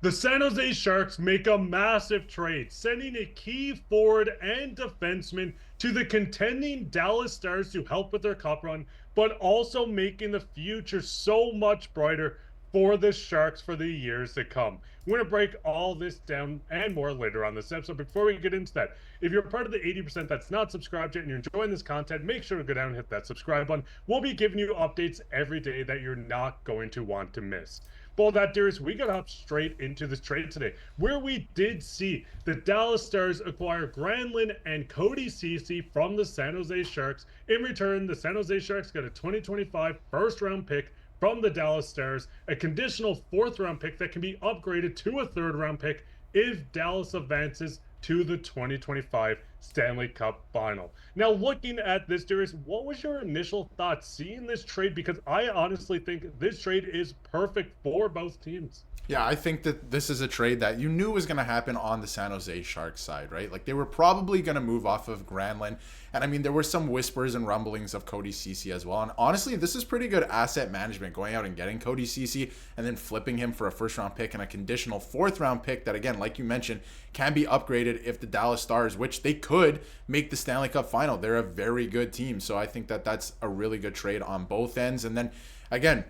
The San Jose Sharks make a massive trade, sending a key forward and defenseman to the contending Dallas Stars to help with their cup run, but also making the future so much brighter for the Sharks for the years to come. We're going to break all this down and more later on this episode. Before we get into that, if you're part of the 80% that's not subscribed yet and you're enjoying this content, make sure to go down and hit that subscribe button. We'll be giving you updates every day that you're not going to want to miss. But with that, Darius, we got to hop straight into this trade today, where we did see the Dallas Stars acquire Granlund and Ceci from the San Jose Sharks. In return, the San Jose Sharks got a 2025 first-round pick from the Dallas Stars, a conditional fourth-round pick that can be upgraded to a third-round pick if Dallas advances to the 2025 Stanley Cup final. Now, looking at this, Darius, what was your initial thoughts seeing this trade? Because I honestly think this trade is perfect for both teams. Yeah, I think that this is a trade that you knew was going to happen on the San Jose Sharks side, right? Like, they were probably going to move off of Granlund. And I mean, there were some whispers and rumblings of Ceci as well. And honestly, this is pretty good asset management, going out and getting Ceci and then flipping him for a first-round pick and a conditional fourth-round pick that, again, like you mentioned, can be upgraded if the Dallas Stars, which they could, make the Stanley Cup final. They're a very good team. So I think that that's a really good trade on both ends. And then, again,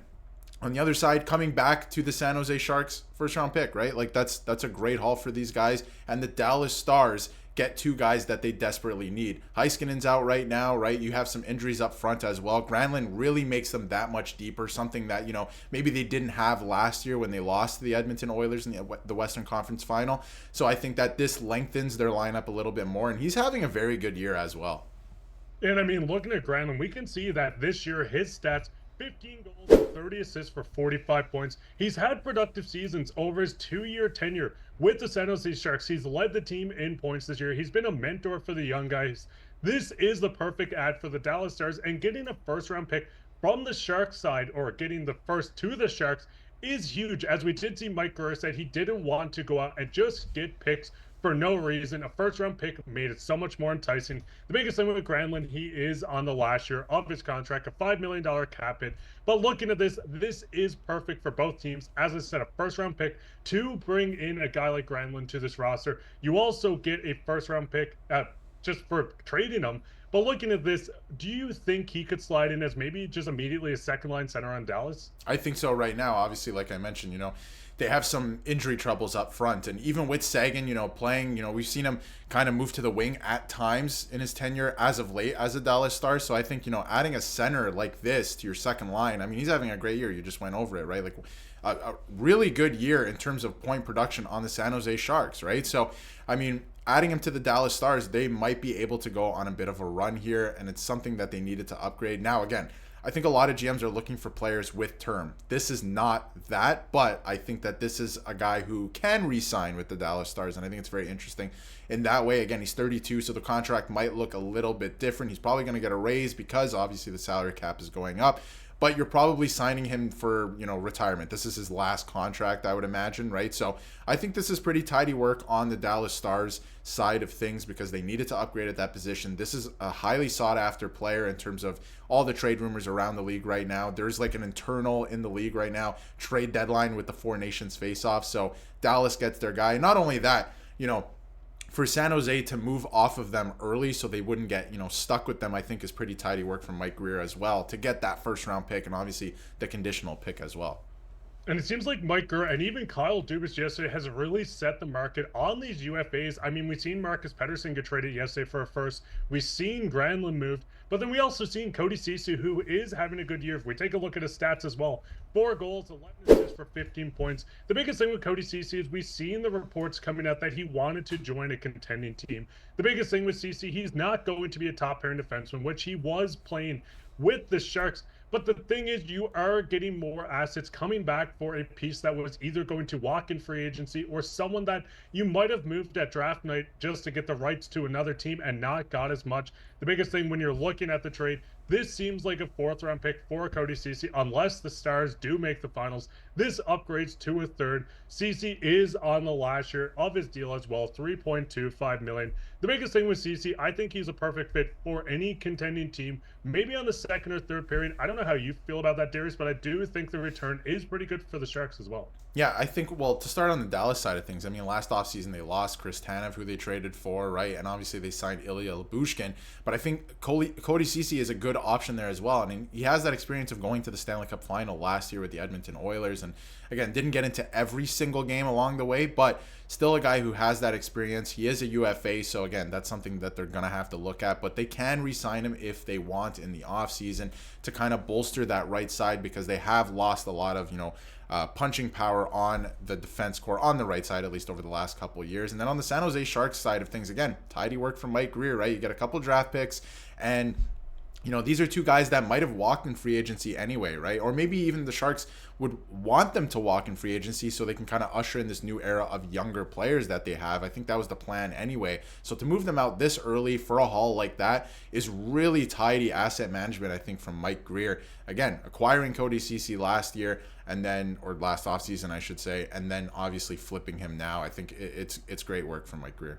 on the other side, coming back to the San Jose Sharks first round pick, right? Like that's a great haul for these guys. And the Dallas Stars get two guys that they desperately need. Heiskanen's out right now, right? You have some injuries up front as well. Granlund really makes them that much deeper, something that, you know, maybe they didn't have last year when they lost to the Edmonton Oilers in the Western Conference Final. So I think that this lengthens their lineup a little bit more, and he's having a very good year as well. And I mean, looking at Granlund, we can see that this year his stats 15 goals and 30 assists for 45 points. He's had productive seasons over his 2-year tenure with the San Jose Sharks. He's led the team in points this year. He's been a mentor for the young guys. This is the perfect ad for the Dallas Stars, and getting a first-round pick from the Sharks side, or getting the first to the Sharks, is huge. As we did see, Mike Grier said he didn't want to go out and just get picks for no reason. A first-round pick made it so much more enticing. The biggest thing with Granlund, he is on the last year of his contract, a $5 million cap hit. But looking at this, this is perfect for both teams. As I said, a first-round pick to bring in a guy like Granlund to this roster. You also get a first-round pick just for trading him. But looking at this, do you think he could slide in as maybe just immediately a second-line center on Dallas? I think so right now. Obviously, like I mentioned, you know, they have some injury troubles up front. And even with Sagan, you know, playing, you know, we've seen him kind of move to the wing at times in his tenure as of late as a Dallas Star. So I think, you know, adding a center like this to your second line, I mean, he's having a great year. You just went over it, right? Like a really good year in terms of point production on the San Jose Sharks, right? So, I mean, adding him to the Dallas Stars, they might be able to go on a bit of a run here, and it's something that they needed to upgrade. Now, again, I think a lot of GMs are looking for players with term. This is not that, but I think that this is a guy who can re-sign with the Dallas Stars, and I think it's very interesting in that way. Again, he's 32, so the contract might look a little bit different. He's probably going to get a raise because obviously the salary cap is going up, but you're probably signing him for, you know, retirement. This is his last contract, I would imagine, right? So I think this is pretty tidy work on the Dallas Stars side of things because they needed to upgrade at that position. This is a highly sought after player in terms of all the trade rumors around the league right now. There's like an internal in the league right now trade deadline with the Four Nations face-off. So Dallas gets their guy. Not only that, you know, for San Jose to move off of them early so they wouldn't get, you know, stuck with them, I think is pretty tidy work from Mike Grier as well to get that first round pick and obviously the conditional pick as well. And it seems like Mike Grier and even Kyle Dubas yesterday has really set the market on these UFAs. I mean, we've seen Marcus Pettersson get traded yesterday for a first. We've seen Granlund moved. But then we also seen Ceci, who is having a good year. If we take a look at his stats as well, 4 goals, 11 assists for 15 points. The biggest thing with Ceci is we've seen the reports coming out that he wanted to join a contending team. The biggest thing with Ceci, he's not going to be a top-pairing defenseman, which he was playing with the Sharks. But the thing is, you are getting more assets coming back for a piece that was either going to walk in free agency or someone that you might have moved at draft night just to get the rights to another team and not got as much. The biggest thing when you're looking at the trade, this seems like a 4th-round pick for Ceci, unless the Stars do make the finals. This upgrades to a third. Ceci is on the last year of his deal as well, $3.25 million. The biggest thing with Ceci, I think he's a perfect fit for any contending team, maybe on the second or third period. I don't know how you feel about that, Darius, but I do think the return is pretty good for the Sharks as well. Yeah, I think, well, to start on the Dallas side of things, I mean, last offseason they lost Chris Tanev, who they traded for, right? And obviously they signed Ilya Lyubushkin. But I think Cody Ceci is a good option there as well. I mean, he has that experience of going to the Stanley Cup final last year with the Edmonton Oilers. And again, didn't get into every single game along the way, but still a guy who has that experience. He is a UFA, so again, that's something that they're going to have to look at. But they can re-sign him if they want in the offseason to kind of bolster that right side, because they have lost a lot of, punching power on the defense core on the right side, at least over the last couple of years. And then on the San Jose Sharks side of things, again, tidy work from Mike Grier, right? You get a couple draft picks, and these are two guys that might have walked in free agency anyway, right? Or maybe even the Sharks would want them to walk in free agency so they can kind of usher in this new era of younger players that they have. I think that was the plan anyway. So to move them out this early for a haul like that is really tidy asset management, I think, from Mike Grier. Again, acquiring Cody Ceci last year, and then, or last offseason, I should say, and then obviously flipping him now. I think it's great work from Mike Grier.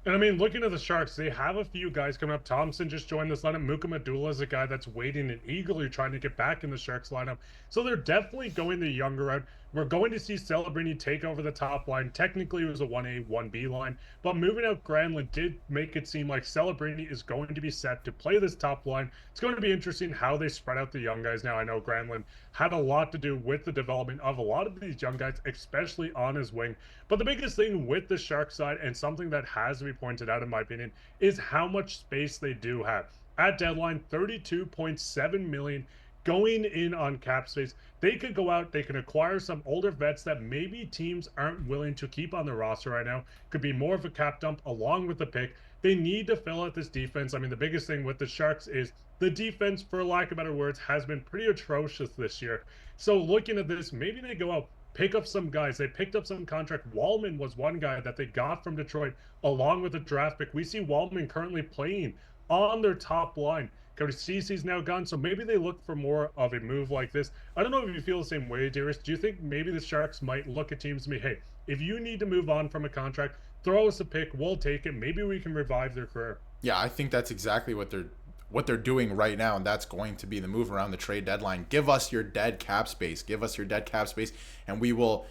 And I mean, looking at the Sharks, they have a few guys coming up. Thompson just joined this lineup. Muka Madula is a guy that's waiting and eagerly trying to get back in the Sharks lineup. So they're definitely going the younger route. We're going to see Celebrini take over the top line. Technically, it was a 1A, 1B line. But moving out Granlund did make it seem like Celebrini is going to be set to play this top line. It's going to be interesting how they spread out the young guys now. I know Granlund had a lot to do with the development of a lot of these young guys, especially on his wing. But the biggest thing with the Sharks side, and something that has to be pointed out in my opinion, is how much space they do have. At deadline, $32.7 million going in on cap space. They could go out, they can acquire some older vets that maybe teams aren't willing to keep on the roster right now. Could be more of a cap dump along with the pick. They need to fill out this defense. I mean, the biggest thing with the Sharks is the defense, for lack of better words, has been pretty atrocious this year. So looking at this, maybe they go out, pick up some guys. They picked up some contract. Wallman was one guy that they got from Detroit along with a draft pick. We see Wallman currently playing on their top line. Cody Ceci's now gone, so maybe they look for more of a move like this. I don't know if you feel the same way, Darius. Do you think maybe the Sharks might look at teams and be, hey, if you need to move on from a contract, throw us a pick, we'll take it. Maybe we can revive their career. Yeah, I think that's exactly what they're doing right now, and that's going to be the move around the trade deadline. Give us your dead cap space. Give us your dead cap space, and we will,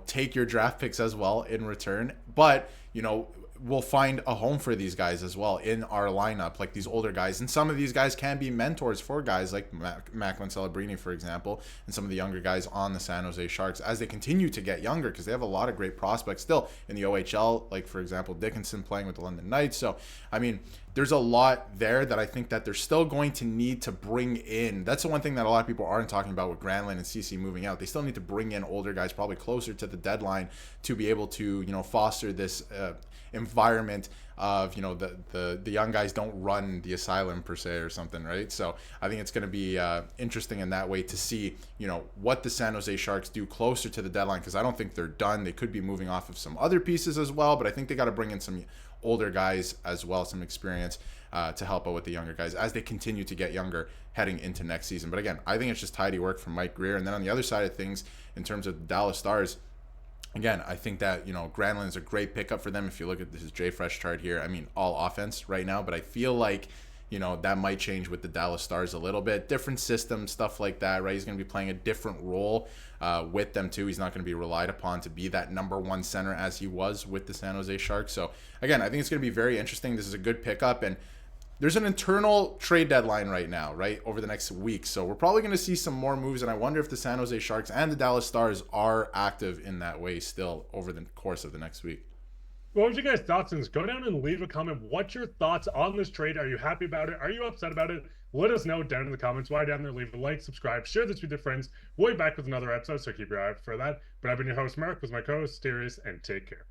take your draft picks as well in return. But, we'll find a home for these guys as well in our lineup, like these older guys. And some of these guys can be mentors for guys like Macklin Celebrini, for example, and some of the younger guys on the San Jose Sharks as they continue to get younger, because they have a lot of great prospects still in the OHL, like, for example, Dickinson playing with the London Knights. So, I mean, there's a lot there that I think that they're still going to need to bring in. That's the one thing that a lot of people aren't talking about with Granlund and Ceci moving out. They still need to bring in older guys, probably closer to the deadline, to be able to, foster this environment of, the young guys don't run the asylum per se or something, right? So I think it's going to be interesting in that way to see, what the San Jose Sharks do closer to the deadline, because I don't think they're done. They could be moving off of some other pieces as well, but I think they got to bring in some older guys as well, some experience to help out with the younger guys as they continue to get younger heading into next season. But again, I think it's just tidy work from Mike Grier. And then on the other side of things, in terms of the Dallas Stars, again, I think that, Granlund is a great pickup for them. If you look at his JFresh chart here, I mean, all offense right now, but I feel like, that might change with the Dallas Stars a little bit. Different system, stuff like that, right? He's going to be playing a different role with them too. He's not going to be relied upon to be that number one center as he was with the San Jose Sharks. So again, I think it's going to be very interesting. This is a good pickup, and there's an internal trade deadline right now, right, over the next week. So we're probably going to see some more moves, and I wonder if the San Jose Sharks and the Dallas Stars are active in that way still over the course of the next week. What was your guys' thoughts on this? Go down and leave a comment. What's your thoughts on this trade? Are you happy about it? Are you upset about it? Let us know down in the comments. While down there, leave a like, subscribe, share this with your friends. We'll be back with another episode, so keep your eye out for that. But I've been your host, Mark, with my co-host, Darius, and take care.